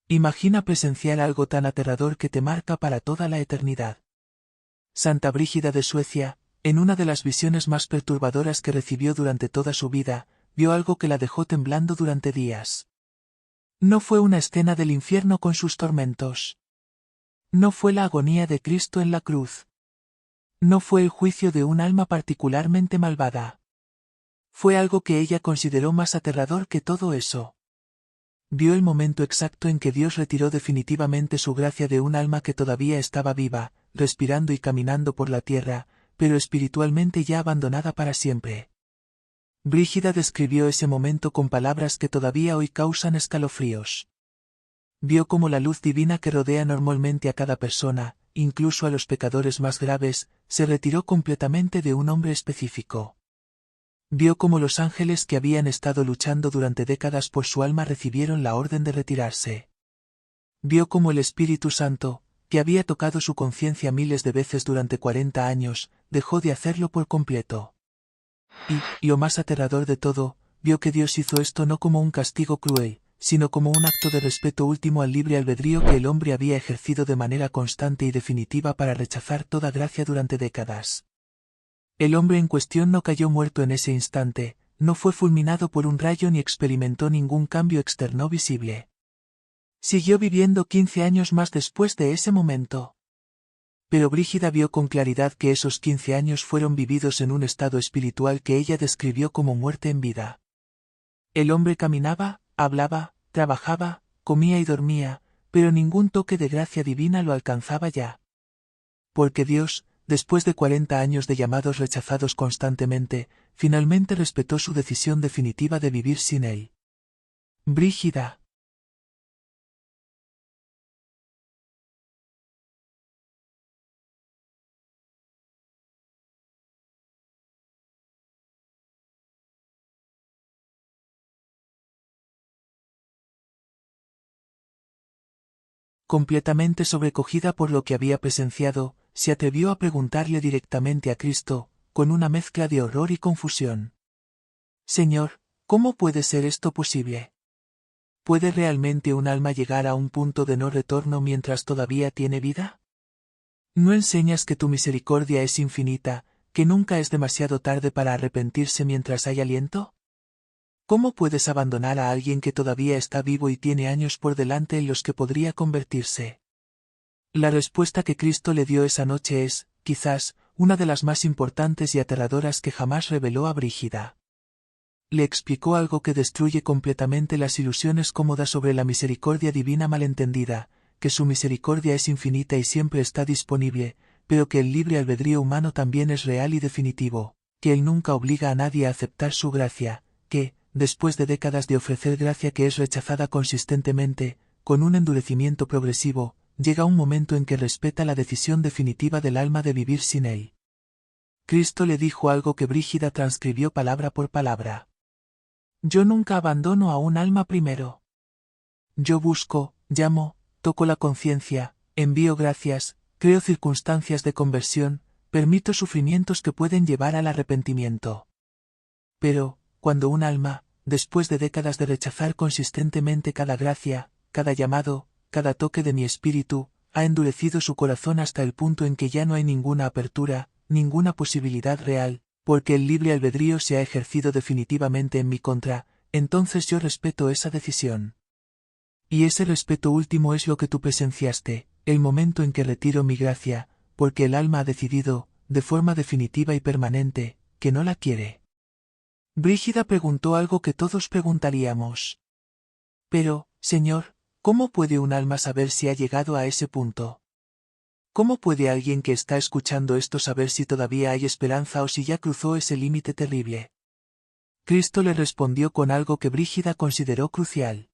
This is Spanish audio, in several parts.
Imagina presenciar algo tan aterrador que te marca para toda la eternidad. Santa Brígida de Suecia, en una de las visiones más perturbadoras que recibió durante toda su vida, vio algo que la dejó temblando durante días. No fue una escena del infierno con sus tormentos. No fue la agonía de Cristo en la cruz. No fue el juicio de un alma particularmente malvada. Fue algo que ella consideró más aterrador que todo eso. Vio el momento exacto en que Dios retiró definitivamente su gracia de un alma que todavía estaba viva, respirando y caminando por la tierra, pero espiritualmente ya abandonada para siempre. Brígida describió ese momento con palabras que todavía hoy causan escalofríos. Vio cómo la luz divina que rodea normalmente a cada persona, incluso a los pecadores más graves, se retiró completamente de un hombre específico. Vio cómo los ángeles que habían estado luchando durante décadas por su alma recibieron la orden de retirarse. Vio cómo el Espíritu Santo, que había tocado su conciencia miles de veces durante 40 años, dejó de hacerlo por completo. Y lo más aterrador de todo, vio que Dios hizo esto no como un castigo cruel, sino como un acto de respeto último al libre albedrío que el hombre había ejercido de manera constante y definitiva para rechazar toda gracia durante décadas. El hombre en cuestión no cayó muerto en ese instante, no fue fulminado por un rayo ni experimentó ningún cambio externo visible. Siguió viviendo 15 años más después de ese momento. Pero Brígida vio con claridad que esos 15 años fueron vividos en un estado espiritual que ella describió como muerte en vida. El hombre caminaba, hablaba, trabajaba, comía y dormía, pero ningún toque de gracia divina lo alcanzaba ya. Porque Dios, después de 40 años de llamados rechazados constantemente, finalmente respetó su decisión definitiva de vivir sin él. Brígida. Completamente sobrecogida por lo que había presenciado, se atrevió a preguntarle directamente a Cristo, con una mezcla de horror y confusión. Señor, ¿cómo puede ser esto posible? ¿Puede realmente un alma llegar a un punto de no retorno mientras todavía tiene vida? ¿No enseñas que tu misericordia es infinita, que nunca es demasiado tarde para arrepentirse mientras hay aliento? ¿Cómo puedes abandonar a alguien que todavía está vivo y tiene años por delante en los que podría convertirse? La respuesta que Cristo le dio esa noche es, quizás, una de las más importantes y aterradoras que jamás reveló a Brígida. Le explicó algo que destruye completamente las ilusiones cómodas sobre la misericordia divina malentendida, que su misericordia es infinita y siempre está disponible, pero que el libre albedrío humano también es real y definitivo, que Él nunca obliga a nadie a aceptar su gracia, que, después de décadas de ofrecer gracia que es rechazada consistentemente, con un endurecimiento progresivo, llega un momento en que respeta la decisión definitiva del alma de vivir sin Él. Cristo le dijo algo que Brígida transcribió palabra por palabra. Yo nunca abandono a un alma primero. Yo busco, llamo, toco la conciencia, envío gracias, creo circunstancias de conversión, permito sufrimientos que pueden llevar al arrepentimiento. Pero, cuando un alma, después de décadas de rechazar consistentemente cada gracia, cada llamado, cada toque de mi espíritu, ha endurecido su corazón hasta el punto en que ya no hay ninguna apertura, ninguna posibilidad real, porque el libre albedrío se ha ejercido definitivamente en mi contra, entonces yo respeto esa decisión. Y ese respeto último es lo que tú presenciaste, el momento en que retiro mi gracia, porque el alma ha decidido, de forma definitiva y permanente, que no la quiere. Brígida preguntó algo que todos preguntaríamos. Pero, Señor, ¿cómo puede un alma saber si ha llegado a ese punto? ¿Cómo puede alguien que está escuchando esto saber si todavía hay esperanza o si ya cruzó ese límite terrible? Cristo le respondió con algo que Brígida consideró crucial.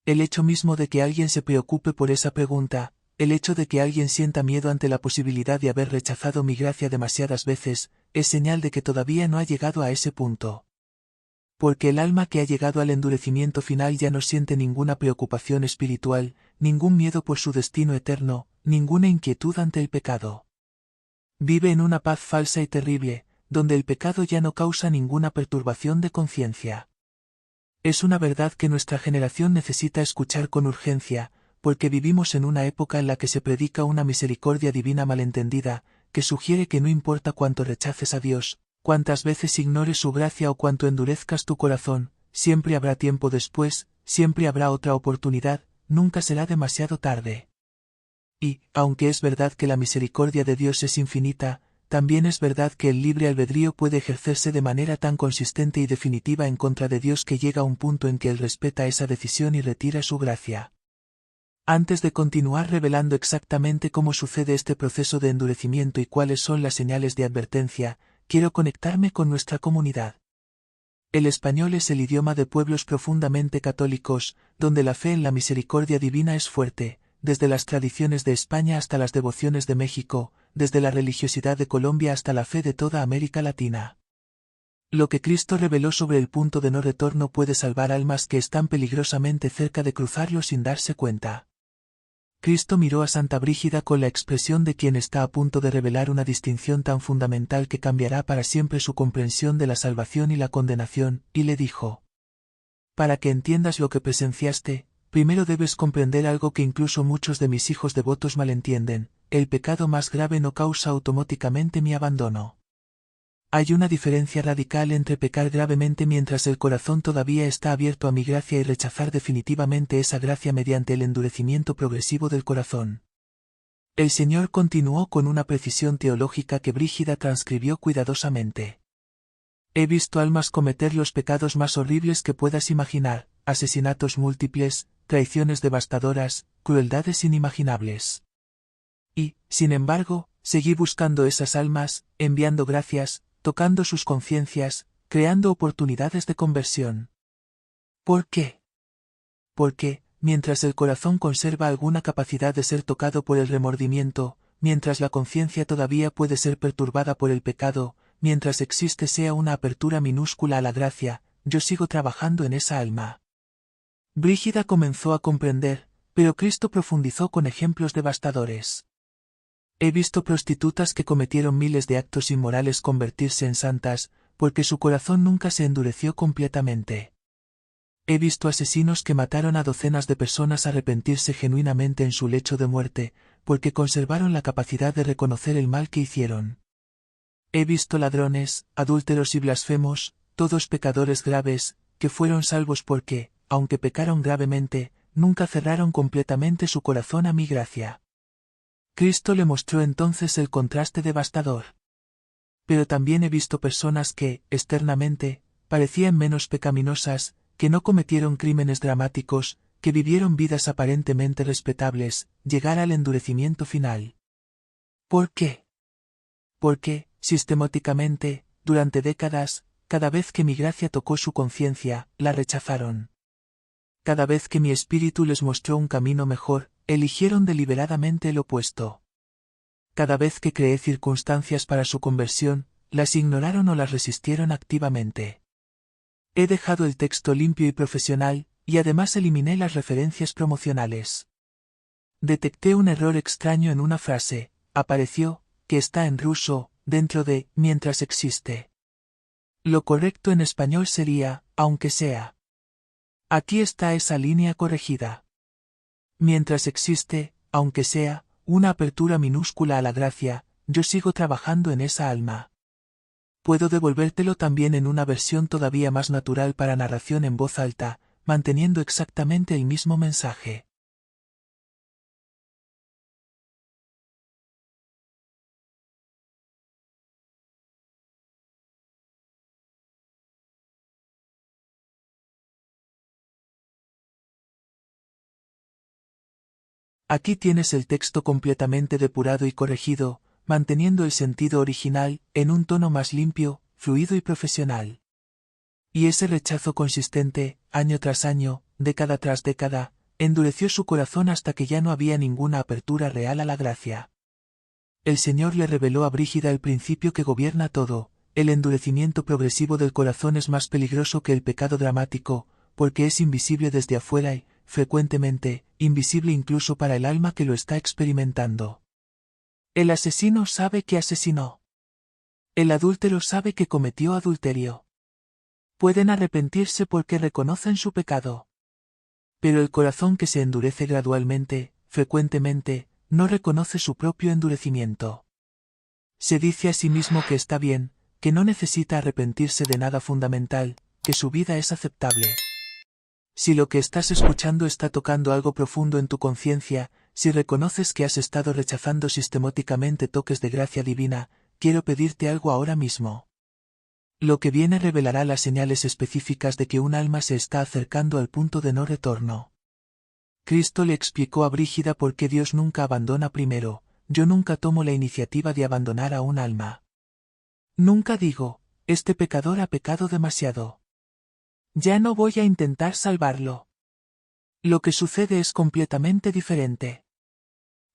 El hecho mismo de que alguien se preocupe por esa pregunta, el hecho de que alguien sienta miedo ante la posibilidad de haber rechazado mi gracia demasiadas veces, es señal de que todavía no ha llegado a ese punto. Porque el alma que ha llegado al endurecimiento final ya no siente ninguna preocupación espiritual, ningún miedo por su destino eterno, ninguna inquietud ante el pecado. Vive en una paz falsa y terrible, donde el pecado ya no causa ninguna perturbación de conciencia. Es una verdad que nuestra generación necesita escuchar con urgencia, porque vivimos en una época en la que se predica una misericordia divina malentendida, que sugiere que no importa cuánto rechaces a Dios, cuántas veces ignores su gracia o cuánto endurezcas tu corazón, siempre habrá tiempo después, siempre habrá otra oportunidad, nunca será demasiado tarde. Y, aunque es verdad que la misericordia de Dios es infinita, también es verdad que el libre albedrío puede ejercerse de manera tan consistente y definitiva en contra de Dios que llega a un punto en que Él respeta esa decisión y retira su gracia. Antes de continuar revelando exactamente cómo sucede este proceso de endurecimiento y cuáles son las señales de advertencia, quiero conectarme con nuestra comunidad. El español es el idioma de pueblos profundamente católicos, donde la fe en la misericordia divina es fuerte, desde las tradiciones de España hasta las devociones de México, desde la religiosidad de Colombia hasta la fe de toda América Latina. Lo que Cristo reveló sobre el punto de no retorno puede salvar almas que están peligrosamente cerca de cruzarlo sin darse cuenta. Cristo miró a Santa Brígida con la expresión de quien está a punto de revelar una distinción tan fundamental que cambiará para siempre su comprensión de la salvación y la condenación, y le dijo: para que entiendas lo que presenciaste, primero debes comprender algo que incluso muchos de mis hijos devotos malentienden: el pecado más grave no causa automáticamente mi abandono. Hay una diferencia radical entre pecar gravemente mientras el corazón todavía está abierto a mi gracia y rechazar definitivamente esa gracia mediante el endurecimiento progresivo del corazón. El Señor continuó con una precisión teológica que Brígida transcribió cuidadosamente. He visto almas cometer los pecados más horribles que puedas imaginar: asesinatos múltiples, traiciones devastadoras, crueldades inimaginables. Y, sin embargo, seguí buscando esas almas, enviando gracias, tocando sus conciencias, creando oportunidades de conversión. ¿Por qué? Porque, mientras el corazón conserva alguna capacidad de ser tocado por el remordimiento, mientras la conciencia todavía puede ser perturbada por el pecado, mientras existe sea una apertura minúscula a la gracia, yo sigo trabajando en esa alma. Brígida comenzó a comprender, pero Cristo profundizó con ejemplos devastadores. He visto prostitutas que cometieron miles de actos inmorales convertirse en santas, porque su corazón nunca se endureció completamente. He visto asesinos que mataron a docenas de personas arrepentirse genuinamente en su lecho de muerte, porque conservaron la capacidad de reconocer el mal que hicieron. He visto ladrones, adúlteros y blasfemos, todos pecadores graves, que fueron salvos porque, aunque pecaron gravemente, nunca cerraron completamente su corazón a mi gracia. Cristo le mostró entonces el contraste devastador. Pero también he visto personas que, externamente, parecían menos pecaminosas, que no cometieron crímenes dramáticos, que vivieron vidas aparentemente respetables, llegar al endurecimiento final. ¿Por qué? Porque, sistemáticamente, durante décadas, cada vez que mi gracia tocó su conciencia, la rechazaron. Cada vez que mi espíritu les mostró un camino mejor, eligieron deliberadamente el opuesto. Cada vez que creé circunstancias para su conversión, las ignoraron o las resistieron activamente. He dejado el texto limpio y profesional, y además eliminé las referencias promocionales. Detecté un error extraño en una frase: apareció, que está en ruso, dentro de mientras existe. Lo correcto en español sería, aunque sea. Aquí está esa línea corregida. Mientras existe, aunque sea, una apertura minúscula a la gracia, yo sigo trabajando en esa alma. Puedo devolvértelo también en una versión todavía más natural para narración en voz alta, manteniendo exactamente el mismo mensaje. Aquí tienes el texto completamente depurado y corregido, manteniendo el sentido original, en un tono más limpio, fluido y profesional. Y ese rechazo consistente, año tras año, década tras década, endureció su corazón hasta que ya no había ninguna apertura real a la gracia. El Señor le reveló a Brígida el principio que gobierna todo: el endurecimiento progresivo del corazón es más peligroso que el pecado dramático, porque es invisible desde afuera y, frecuentemente, invisible incluso para el alma que lo está experimentando. El asesino sabe que asesinó. El adúltero sabe que cometió adulterio. Pueden arrepentirse porque reconocen su pecado. Pero el corazón que se endurece gradualmente, frecuentemente, no reconoce su propio endurecimiento. Se dice a sí mismo que está bien, que no necesita arrepentirse de nada fundamental, que su vida es aceptable. Si lo que estás escuchando está tocando algo profundo en tu conciencia, si reconoces que has estado rechazando sistemáticamente toques de gracia divina, quiero pedirte algo ahora mismo. Lo que viene revelará las señales específicas de que un alma se está acercando al punto de no retorno. Cristo le explicó a Brígida por qué Dios nunca abandona primero. Yo nunca tomo la iniciativa de abandonar a un alma. Nunca digo, este pecador ha pecado demasiado. Ya no voy a intentar salvarlo. Lo que sucede es completamente diferente.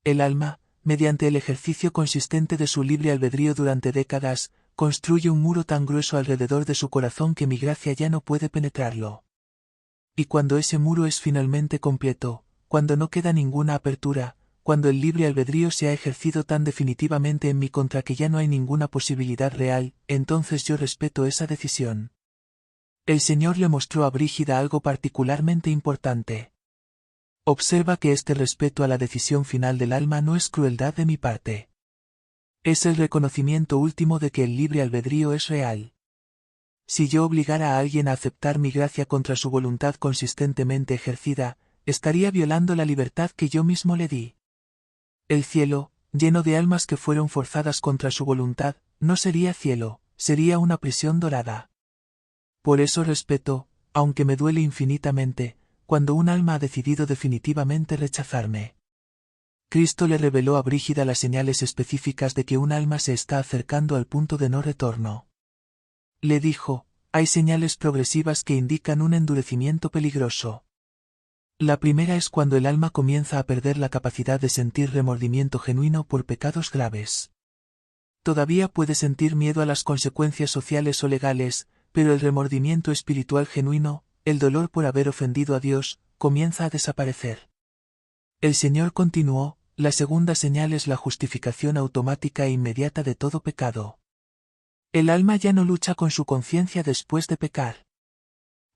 El alma, mediante el ejercicio consistente de su libre albedrío durante décadas, construye un muro tan grueso alrededor de su corazón que mi gracia ya no puede penetrarlo. Y cuando ese muro es finalmente completo, cuando no queda ninguna apertura, cuando el libre albedrío se ha ejercido tan definitivamente en mi contra que ya no hay ninguna posibilidad real, entonces yo respeto esa decisión. El Señor le mostró a Brígida algo particularmente importante. Observa que este respeto a la decisión final del alma no es crueldad de mi parte. Es el reconocimiento último de que el libre albedrío es real. Si yo obligara a alguien a aceptar mi gracia contra su voluntad consistentemente ejercida, estaría violando la libertad que yo mismo le di. El cielo, lleno de almas que fueron forzadas contra su voluntad, no sería cielo, sería una prisión dorada. Por eso respeto, aunque me duele infinitamente, cuando un alma ha decidido definitivamente rechazarme. Cristo le reveló a Brígida las señales específicas de que un alma se está acercando al punto de no retorno. Le dijo, hay señales progresivas que indican un endurecimiento peligroso. La primera es cuando el alma comienza a perder la capacidad de sentir remordimiento genuino por pecados graves. Todavía puede sentir miedo a las consecuencias sociales o legales, pero el remordimiento espiritual genuino, el dolor por haber ofendido a Dios, comienza a desaparecer. El Señor continuó, la segunda señal es la justificación automática e inmediata de todo pecado. El alma ya no lucha con su conciencia después de pecar.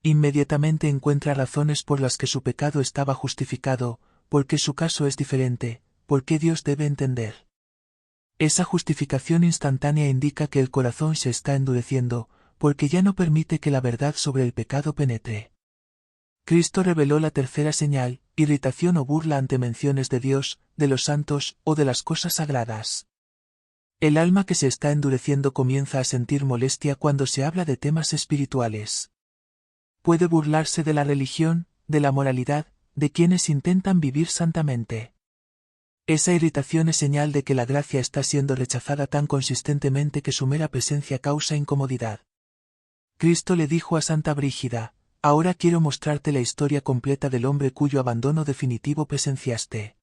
Inmediatamente encuentra razones por las que su pecado estaba justificado, porque su caso es diferente, porque Dios debe entender. Esa justificación instantánea indica que el corazón se está endureciendo, porque ya no permite que la verdad sobre el pecado penetre. Cristo reveló la tercera señal, irritación o burla ante menciones de Dios, de los santos o de las cosas sagradas. El alma que se está endureciendo comienza a sentir molestia cuando se habla de temas espirituales. Puede burlarse de la religión, de la moralidad, de quienes intentan vivir santamente. Esa irritación es señal de que la gracia está siendo rechazada tan consistentemente que su mera presencia causa incomodidad. Cristo le dijo a Santa Brígida, ahora quiero mostrarte la historia completa del hombre cuyo abandono definitivo presenciaste.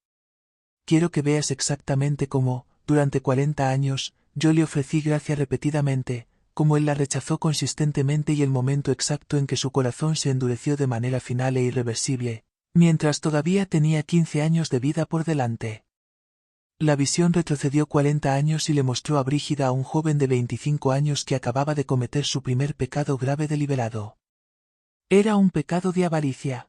Quiero que veas exactamente cómo, durante 40 años, yo le ofrecí gracia repetidamente, cómo él la rechazó consistentemente y el momento exacto en que su corazón se endureció de manera final e irreversible, mientras todavía tenía 15 años de vida por delante. La visión retrocedió 40 años y le mostró a Brígida a un joven de 25 años que acababa de cometer su primer pecado grave deliberado. Era un pecado de avaricia.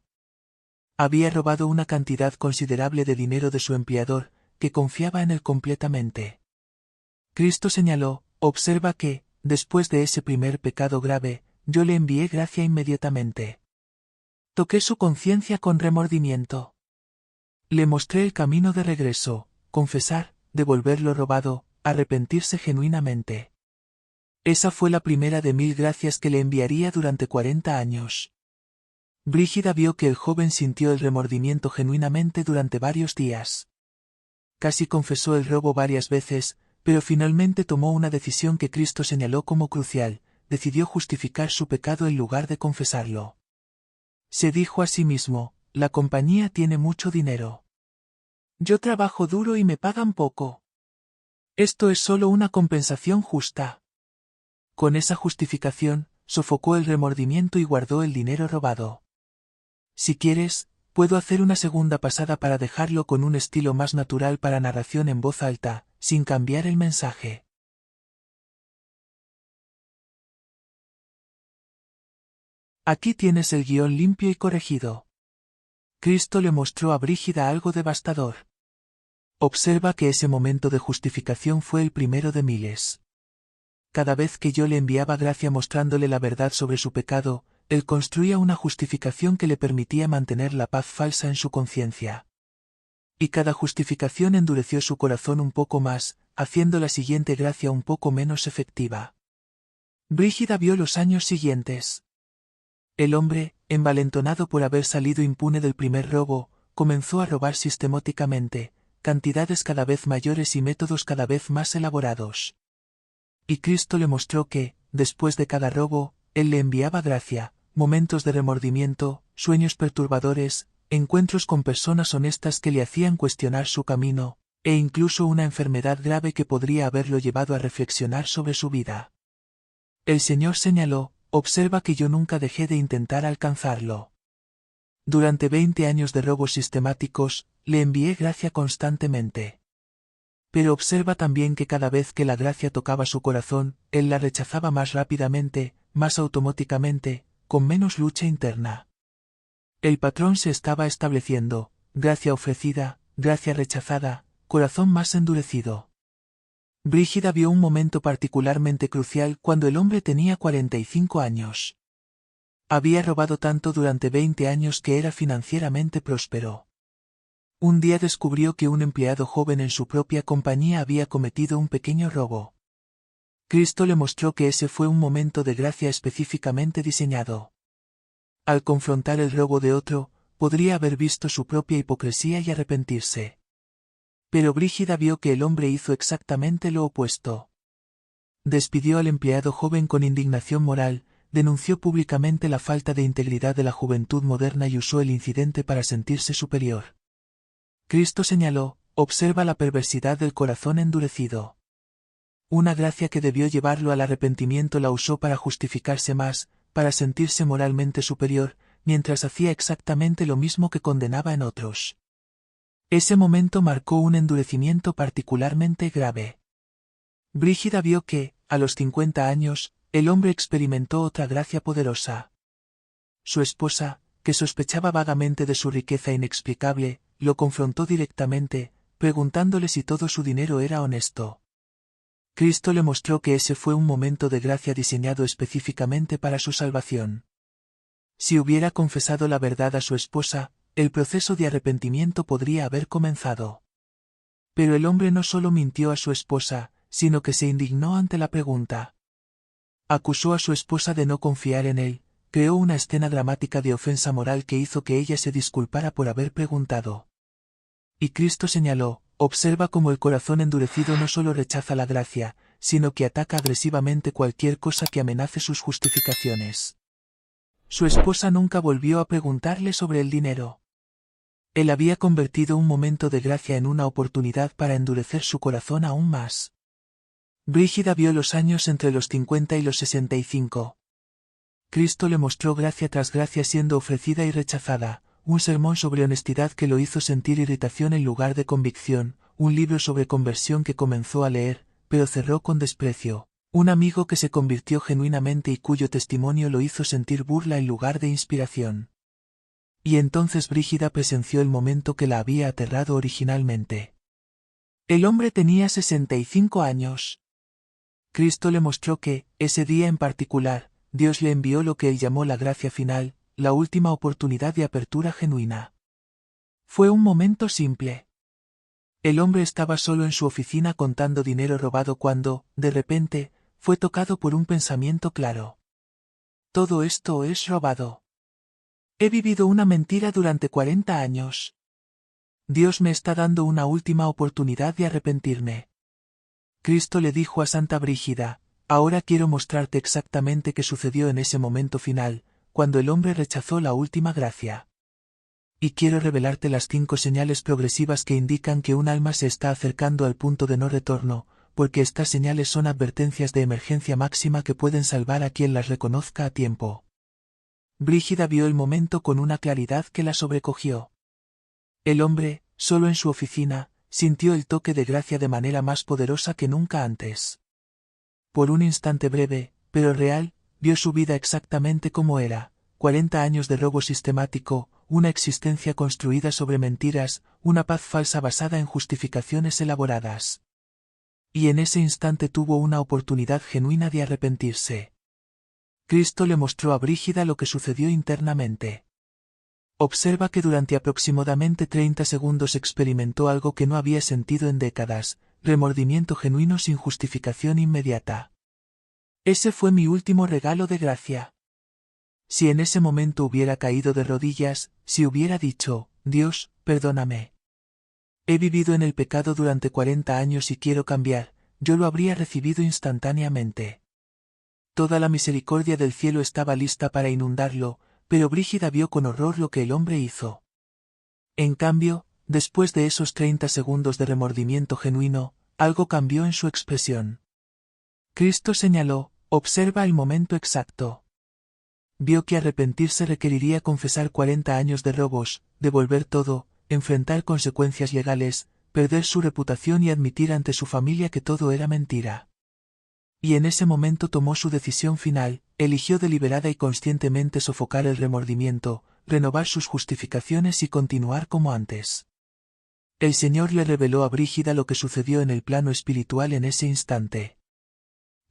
Había robado una cantidad considerable de dinero de su empleador, que confiaba en él completamente. Cristo señaló, observa que, después de ese primer pecado grave, yo le envié gracia inmediatamente. Toqué su conciencia con remordimiento. Le mostré el camino de regreso, confesar, devolver lo robado, arrepentirse genuinamente. Esa fue la primera de 1000 gracias que le enviaría durante 40 años. Brígida vio que el joven sintió el remordimiento genuinamente durante varios días. Casi confesó el robo varias veces, pero finalmente tomó una decisión que Cristo señaló como crucial, decidió justificar su pecado en lugar de confesarlo. Se dijo a sí mismo, la compañía tiene mucho dinero. Yo trabajo duro y me pagan poco. Esto es solo una compensación justa. Con esa justificación, sofocó el remordimiento y guardó el dinero robado. Si quieres, puedo hacer una segunda pasada para dejarlo con un estilo más natural para narración en voz alta, sin cambiar el mensaje. Aquí tienes el guión limpio y corregido. Cristo le mostró a Brígida algo devastador. Observa que ese momento de justificación fue el primero de miles. Cada vez que yo le enviaba gracia mostrándole la verdad sobre su pecado, él construía una justificación que le permitía mantener la paz falsa en su conciencia. Y cada justificación endureció su corazón un poco más, haciendo la siguiente gracia un poco menos efectiva. Brígida vio los años siguientes. El hombre, envalentonado por haber salido impune del primer robo, comenzó a robar sistemáticamente, cantidades cada vez mayores y métodos cada vez más elaborados. Y Cristo le mostró que, después de cada robo, él le enviaba gracia, momentos de remordimiento, sueños perturbadores, encuentros con personas honestas que le hacían cuestionar su camino, e incluso una enfermedad grave que podría haberlo llevado a reflexionar sobre su vida. El Señor señaló: observa que yo nunca dejé de intentar alcanzarlo. Durante 20 años de robos sistemáticos, le envié gracia constantemente. Pero observa también que cada vez que la gracia tocaba su corazón, él la rechazaba más rápidamente, más automáticamente, con menos lucha interna. El patrón se estaba estableciendo: gracia ofrecida, gracia rechazada, corazón más endurecido. Brígida vio un momento particularmente crucial cuando el hombre tenía 45 años. Había robado tanto durante 20 años que era financieramente próspero. Un día descubrió que un empleado joven en su propia compañía había cometido un pequeño robo. Cristo le mostró que ese fue un momento de gracia específicamente diseñado. Al confrontar el robo de otro, podría haber visto su propia hipocresía y arrepentirse. Pero Brígida vio que el hombre hizo exactamente lo opuesto. Despidió al empleado joven con indignación moral, denunció públicamente la falta de integridad de la juventud moderna y usó el incidente para sentirse superior. Cristo señaló: observa la perversidad del corazón endurecido. Una gracia que debió llevarlo al arrepentimiento la usó para justificarse más, para sentirse moralmente superior, mientras hacía exactamente lo mismo que condenaba en otros. Ese momento marcó un endurecimiento particularmente grave. Brígida vio que, a los 50 años, el hombre experimentó otra gracia poderosa. Su esposa, que sospechaba vagamente de su riqueza inexplicable, lo confrontó directamente, preguntándole si todo su dinero era honesto. Cristo le mostró que ese fue un momento de gracia diseñado específicamente para su salvación. Si hubiera confesado la verdad a su esposa, el proceso de arrepentimiento podría haber comenzado. Pero el hombre no solo mintió a su esposa, sino que se indignó ante la pregunta. Acusó a su esposa de no confiar en él, creó una escena dramática de ofensa moral que hizo que ella se disculpara por haber preguntado. Y Cristo señaló: observa cómo el corazón endurecido no solo rechaza la gracia, sino que ataca agresivamente cualquier cosa que amenace sus justificaciones. Su esposa nunca volvió a preguntarle sobre el dinero. Él había convertido un momento de gracia en una oportunidad para endurecer su corazón aún más. Brígida vio los años entre los 50 y los 65. Cristo le mostró gracia tras gracia siendo ofrecida y rechazada, un sermón sobre honestidad que lo hizo sentir irritación en lugar de convicción, un libro sobre conversión que comenzó a leer, pero cerró con desprecio, un amigo que se convirtió genuinamente y cuyo testimonio lo hizo sentir burla en lugar de inspiración. Y entonces Brígida presenció el momento que la había aterrado originalmente. El hombre tenía 65 años. Cristo le mostró que, ese día en particular, Dios le envió lo que él llamó la gracia final, la última oportunidad de apertura genuina. Fue un momento simple. El hombre estaba solo en su oficina contando dinero robado cuando, de repente, fue tocado por un pensamiento claro. Todo esto es robado. He vivido una mentira durante 40 años. Dios me está dando una última oportunidad de arrepentirme. Cristo le dijo a Santa Brígida: ahora quiero mostrarte exactamente qué sucedió en ese momento final, cuando el hombre rechazó la última gracia. Y quiero revelarte las 5 señales progresivas que indican que un alma se está acercando al punto de no retorno, porque estas señales son advertencias de emergencia máxima que pueden salvar a quien las reconozca a tiempo. Brígida vio el momento con una claridad que la sobrecogió. El hombre, solo en su oficina, sintió el toque de gracia de manera más poderosa que nunca antes. Por un instante breve, pero real, vio su vida exactamente como era, 40 años de robo sistemático, una existencia construida sobre mentiras, una paz falsa basada en justificaciones elaboradas. Y en ese instante tuvo una oportunidad genuina de arrepentirse. Cristo le mostró a Brígida lo que sucedió internamente. Observa que durante aproximadamente 30 segundos experimentó algo que no había sentido en décadas, remordimiento genuino sin justificación inmediata. Ese fue mi último regalo de gracia. Si en ese momento hubiera caído de rodillas, si hubiera dicho, Dios, perdóname. He vivido en el pecado durante 40 años y quiero cambiar, yo lo habría recibido instantáneamente. Toda la misericordia del cielo estaba lista para inundarlo, pero Brígida vio con horror lo que el hombre hizo. En cambio, después de esos 30 segundos de remordimiento genuino, algo cambió en su expresión. Cristo señaló, observa el momento exacto. Vio que arrepentirse requeriría confesar 40 años de robos, devolver todo, enfrentar consecuencias legales, perder su reputación y admitir ante su familia que todo era mentira. Y en ese momento tomó su decisión final, eligió deliberada y conscientemente sofocar el remordimiento, renovar sus justificaciones y continuar como antes. El Señor le reveló a Brígida lo que sucedió en el plano espiritual en ese instante.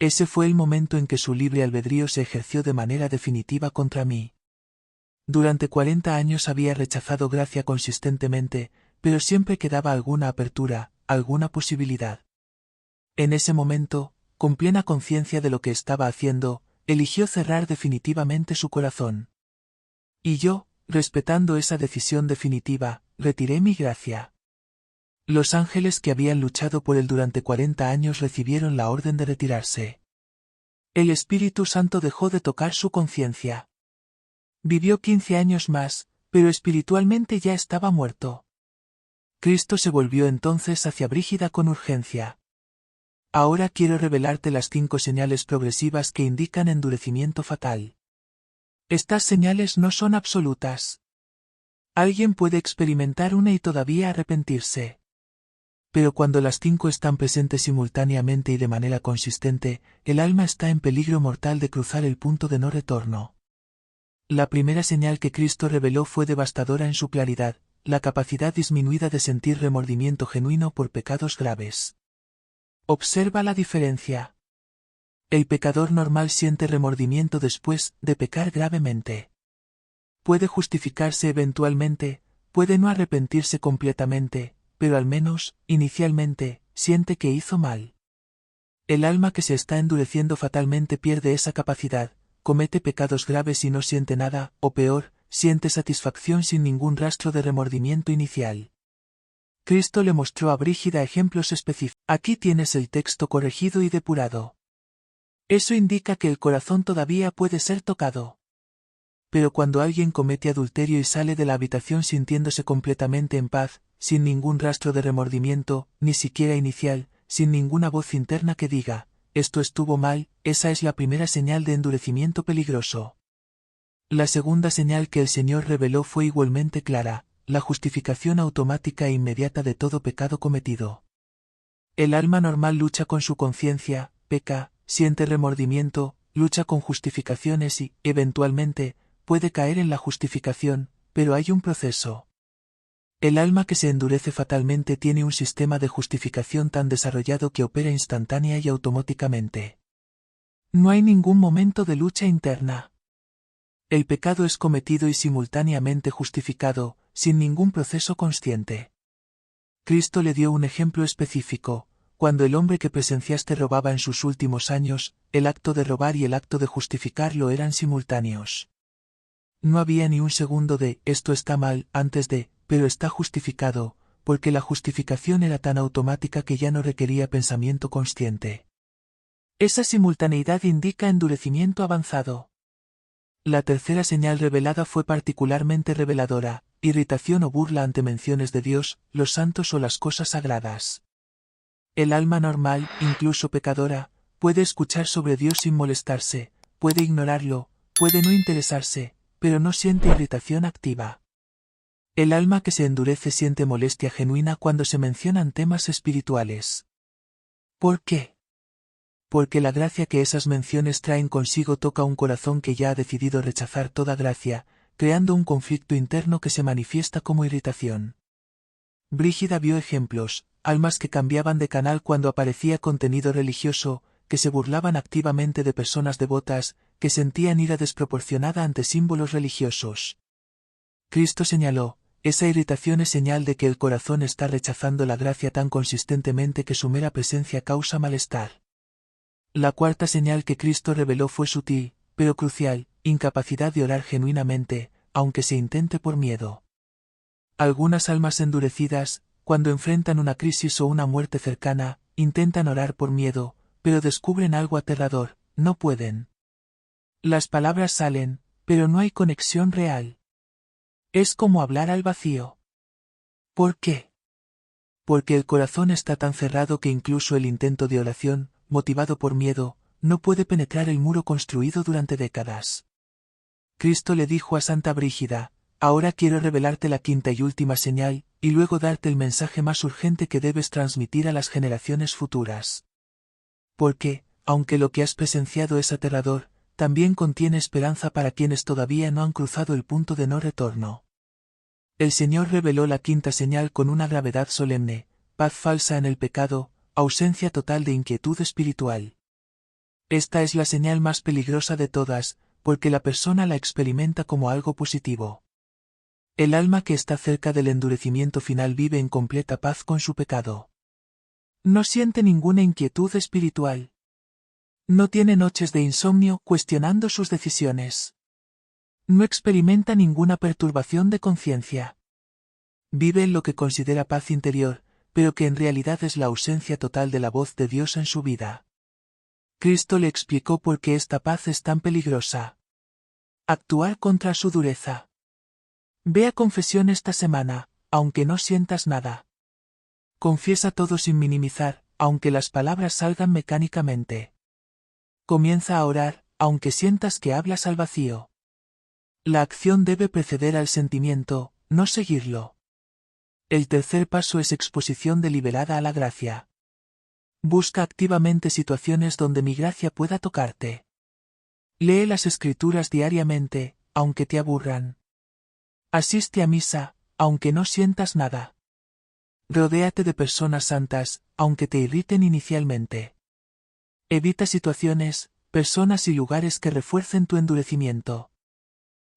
Ese fue el momento en que su libre albedrío se ejerció de manera definitiva contra mí. Durante 40 años había rechazado gracia consistentemente, pero siempre quedaba alguna apertura, alguna posibilidad. En ese momento, con plena conciencia de lo que estaba haciendo, eligió cerrar definitivamente su corazón. Y yo, respetando esa decisión definitiva, retiré mi gracia. Los ángeles que habían luchado por él durante 40 años recibieron la orden de retirarse. El Espíritu Santo dejó de tocar su conciencia. Vivió 15 años más, pero espiritualmente ya estaba muerto. Cristo se volvió entonces hacia Brígida con urgencia. Ahora quiero revelarte las 5 señales progresivas que indican endurecimiento fatal. Estas señales no son absolutas. Alguien puede experimentar una y todavía arrepentirse. Pero cuando las 5 están presentes simultáneamente y de manera consistente, el alma está en peligro mortal de cruzar el punto de no retorno. La primera señal que Cristo reveló fue devastadora en su claridad, la capacidad disminuida de sentir remordimiento genuino por pecados graves. Observa la diferencia. El pecador normal siente remordimiento después de pecar gravemente. Puede justificarse eventualmente, puede no arrepentirse completamente, pero al menos, inicialmente, siente que hizo mal. El alma que se está endureciendo fatalmente pierde esa capacidad, comete pecados graves y no siente nada, o peor, siente satisfacción sin ningún rastro de remordimiento inicial. Cristo le mostró a Brígida ejemplos específicos. Aquí tienes el texto corregido y depurado. Eso indica que el corazón todavía puede ser tocado. Pero cuando alguien comete adulterio y sale de la habitación sintiéndose completamente en paz, sin ningún rastro de remordimiento, ni siquiera inicial, sin ninguna voz interna que diga, esto estuvo mal, esa es la primera señal de endurecimiento peligroso. La segunda señal que el Señor reveló fue igualmente clara, la justificación automática e inmediata de todo pecado cometido. El alma normal lucha con su conciencia, peca, siente remordimiento, lucha con justificaciones y, eventualmente, puede caer en la justificación, pero hay un proceso. El alma que se endurece fatalmente tiene un sistema de justificación tan desarrollado que opera instantánea y automáticamente. No hay ningún momento de lucha interna. El pecado es cometido y simultáneamente justificado, sin ningún proceso consciente. Cristo le dio un ejemplo específico: cuando el hombre que presenciaste robaba en sus últimos años, el acto de robar y el acto de justificarlo eran simultáneos. No había ni un segundo de «esto está mal» antes de «pero está justificado», porque la justificación era tan automática que ya no requería pensamiento consciente. Esa simultaneidad indica endurecimiento avanzado. La tercera señal revelada fue particularmente reveladora: irritación o burla ante menciones de Dios, los santos o las cosas sagradas. El alma normal, incluso pecadora, puede escuchar sobre Dios sin molestarse, puede ignorarlo, puede no interesarse, pero no siente irritación activa. El alma que se endurece siente molestia genuina cuando se mencionan temas espirituales. ¿Por qué? Porque la gracia que esas menciones traen consigo toca un corazón que ya ha decidido rechazar toda gracia, creando un conflicto interno que se manifiesta como irritación. Brígida vio ejemplos, almas que cambiaban de canal cuando aparecía contenido religioso, que se burlaban activamente de personas devotas, que sentían ira desproporcionada ante símbolos religiosos. Cristo señaló, esa irritación es señal de que el corazón está rechazando la gracia tan consistentemente que su mera presencia causa malestar. La cuarta señal que Cristo reveló fue sutil, pero crucial, incapacidad de orar genuinamente, aunque se intente por miedo. Algunas almas endurecidas, cuando enfrentan una crisis o una muerte cercana, intentan orar por miedo, pero descubren algo aterrador, no pueden. Las palabras salen, pero no hay conexión real. Es como hablar al vacío. ¿Por qué? Porque el corazón está tan cerrado que incluso el intento de oración, motivado por miedo, no puede penetrar el muro construido durante décadas. Cristo le dijo a Santa Brígida, ahora quiero revelarte la quinta y última señal, y luego darte el mensaje más urgente que debes transmitir a las generaciones futuras. Porque, aunque lo que has presenciado es aterrador, también contiene esperanza para quienes todavía no han cruzado el punto de no retorno. El Señor reveló la quinta señal con una gravedad solemne, paz falsa en el pecado, ausencia total de inquietud espiritual. Esta es la señal más peligrosa de todas, porque la persona la experimenta como algo positivo. El alma que está cerca del endurecimiento final vive en completa paz con su pecado. No siente ninguna inquietud espiritual. No tiene noches de insomnio cuestionando sus decisiones. No experimenta ninguna perturbación de conciencia. Vive en lo que considera paz interior, pero que en realidad es la ausencia total de la voz de Dios en su vida. Cristo le explicó por qué esta paz es tan peligrosa. Actuar contra su dureza. Ve a confesión esta semana, aunque no sientas nada. Confiesa todo sin minimizar, aunque las palabras salgan mecánicamente. Comienza a orar, aunque sientas que hablas al vacío. La acción debe preceder al sentimiento, no seguirlo. El tercer paso es exposición deliberada a la gracia. Busca activamente situaciones donde mi gracia pueda tocarte. Lee las Escrituras diariamente, aunque te aburran. Asiste a misa, aunque no sientas nada. Rodéate de personas santas, aunque te irriten inicialmente. Evita situaciones, personas y lugares que refuercen tu endurecimiento.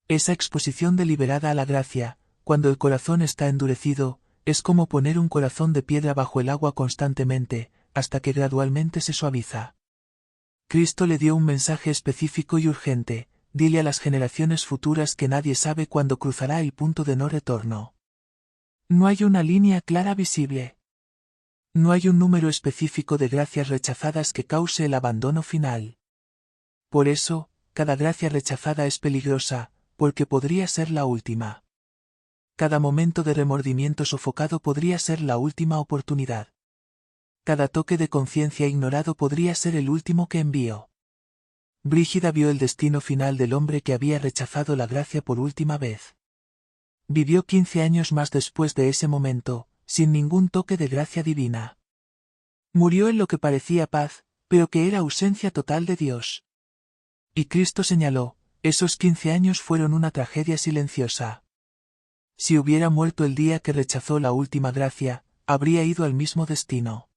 Esa exposición deliberada a la gracia, cuando el corazón está endurecido, es como poner un corazón de piedra bajo el agua constantemente, hasta que gradualmente se suaviza. Cristo le dio un mensaje específico y urgente, dile a las generaciones futuras que nadie sabe cuándo cruzará el punto de no retorno. No hay una línea clara visible. No hay un número específico de gracias rechazadas que cause el abandono final. Por eso, cada gracia rechazada es peligrosa, porque podría ser la última. Cada momento de remordimiento sofocado podría ser la última oportunidad. Cada toque de conciencia ignorado podría ser el último que envió. Brígida vio el destino final del hombre que había rechazado la gracia por última vez. Vivió 15 años más después de ese momento, sin ningún toque de gracia divina. Murió en lo que parecía paz, pero que era ausencia total de Dios. Y Cristo señaló, esos 15 años fueron una tragedia silenciosa. Si hubiera muerto el día que rechazó la última gracia, habría ido al mismo destino.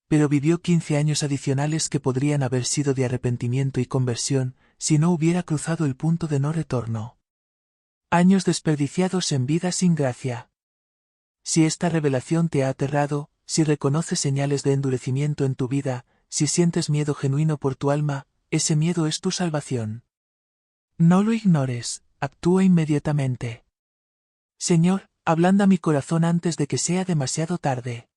Pero vivió 15 años adicionales que podrían haber sido de arrepentimiento y conversión, si no hubiera cruzado el punto de no retorno. Años desperdiciados en vida sin gracia. Si esta revelación te ha aterrado, si reconoces señales de endurecimiento en tu vida, si sientes miedo genuino por tu alma, ese miedo es tu salvación. No lo ignores, actúa inmediatamente. Señor, ablanda mi corazón antes de que sea demasiado tarde.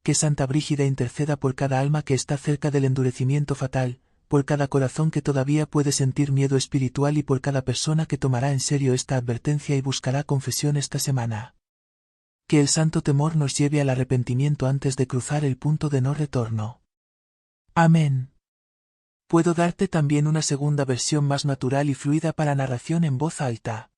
Que Santa Brígida interceda por cada alma que está cerca del endurecimiento fatal, por cada corazón que todavía puede sentir miedo espiritual y por cada persona que tomará en serio esta advertencia y buscará confesión esta semana. Que el santo temor nos lleve al arrepentimiento antes de cruzar el punto de no retorno. Amén. Puedo darte también una segunda versión más natural y fluida para narración en voz alta.